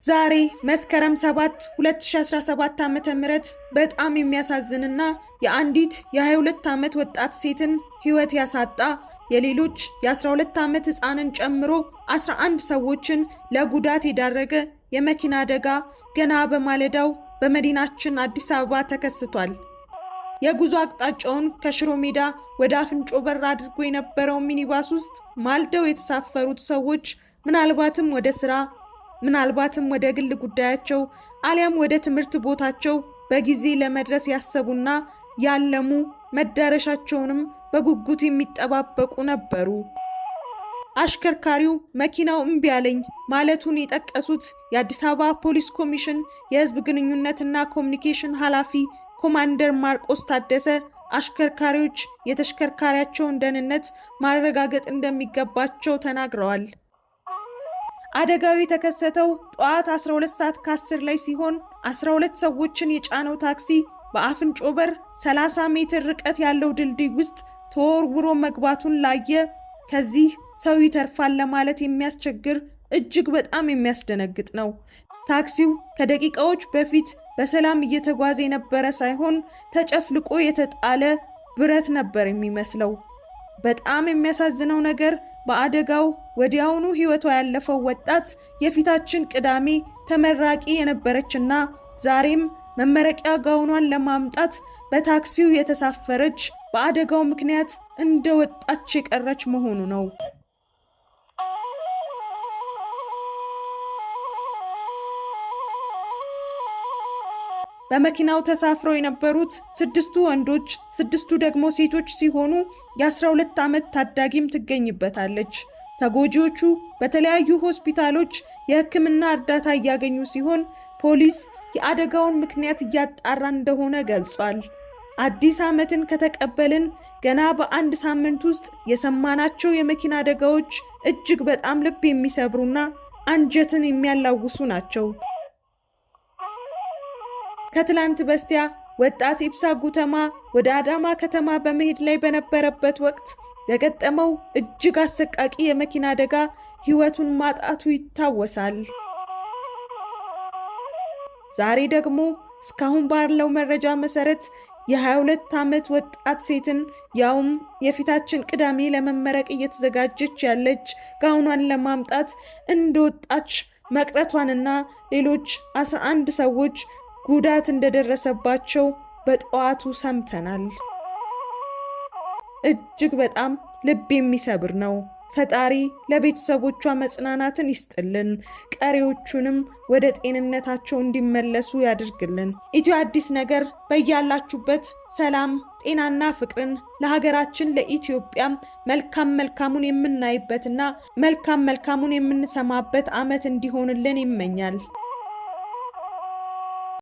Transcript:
ዛሬ መስከረም 7 2017 ዓ.ም በጣም የሚያሳዝንና የአንዲት የ22 ዓመት ወጣት ሴትን ህይወት ያሳጣ የሌሎች የ12 ዓመት ህፃንን ጨምሮ 11 ሰዎችን ለጉዳት የዳረገ የመኪና አደጋ ገና በማለዳው በመዲናችን አዲስ አበባ ተከስቷል። የጉዞ አቅጣጫውን ከሽሮ ሜዳ ወደ አፍንጮ በር አድርጎ የነበረው ሚኒባስ ውስጥ ማልደው የተሳፈሩት ሰዎች ምናልባትም ወደ ስራ ምናልባትም ወደ ግል ጉዳያቸው አሊያም ወደ ትምህርት ቦታቸው በጊዜ ለመድረስ ያሰቡና ያለሙ መዳረሻቸውንም በጉጉት የሚጠባበቁ ነበሩ። አሽከርካሪው መኪናው እምቢ አለኝ ማለቱን የጠቀሱት የአዲስ አበባ ፖሊስ ኮሚሽን የህዝብ ግንኙነትና ኮሚኒኬሽን ኃላፊ ኮማንደር ማርቆስ ታደሰ አሽከርካሪዎች የተሽከርካሪያቸውን ደህንነት ማረጋገጥ እንደሚገባቸው ተናግረዋል። አደጋው የተከሰተው ጠዋት 12 ሰዓት ከ10 ላይ ሲሆን 12 ሰዎችን የጫነው ታክሲ በአፍንጮ በር 30 ሜትር ርቀት ያለው ድልድይ ውስጥ ተወርውሮ መግባቱን ላየ ከዚህ ሰው ይተርፋል ለማለት የሚያስቸግር እጅግ በጣም የሚያስደነግጥ ነው። ታክሲው ከደቂቃዎች በፊት በሰላም እየተጓዘ የነበረ ሳይሆን ተጨፍልቆ የተጣለ ብረት ነበር የሚመስለው። በጣም የሚያሳዝነው ነገር በአደጋው ወዲያውኑ ህይወቷ ያለፈው ወጣት የፊታችን ቅዳሜ ተመራቂ የነበረችና ዛሬም መመረቂያ ጋውኗን ለማምጣት በታክሲው የተሳፈረች በአደጋው ምክንያት እንደወጣች የቀረች መሆኑ ነው። በመኪናው ተሳፍረው የነበሩት 6ቱ ወንዶች 6ቱ ደግሞ ሴቶች ሲሆኑ የ12 ዓመት ታዳጊም ትገኝበታለች። ተጎጂዎቹ በተለያዩ ሆስፒታሎች የሕክምና እርዳታ እያገኙ ሲሆን ፖሊስ የአደጋውን ምክንያት እያጣራ እንደሆነ ገልጿል። አዲስ ዓመትን ከተቀበልን ገና በአንድ ሳምንት ውስጥ የሰማናቸው የመኪና አደጋዎች እጅግ በጣም ልብ የሚሰብሩና አንጀትን የሚያላውሱ ናቸው። ከትላንት በስቲያ ወጣት ኢብሳ ጉተማ ወደ አዳማ ከተማ በመሄድ ላይ በነበረበት ወቅት የገጠመው እጅግ አሰቃቂ የመኪና አደጋ ህይወቱን ማጣቱ ይታወሳል። ዛሬ ደግሞ እስካሁን ባለው መረጃ መሰረት የ22 ዓመት ወጣት ሴትን ያውም የፊታችን ቅዳሜ ለመመረቅ እየተዘጋጀች ያለች ጋውኗን ለማምጣት እንደወጣች መቅረቷንና ሌሎች 11 ሰዎች ጉዳት እንደደረሰባቸው በጠዋቱ ሰምተናል። እጅግ በጣም ልብ የሚሰብር ነው። ፈጣሪ ለቤተሰቦቿ መጽናናትን ይስጥልን፣ ቀሪዎቹንም ወደ ጤንነታቸው እንዲመለሱ ያድርግልን። ኢትዮ አዲስ ነገር በያላችሁበት ሰላም፣ ጤናና ፍቅርን ለሀገራችን ለኢትዮጵያም መልካሙን የምናይበትና መልካሙን የምንሰማበት ዓመት እንዲሆንልን ይመኛል።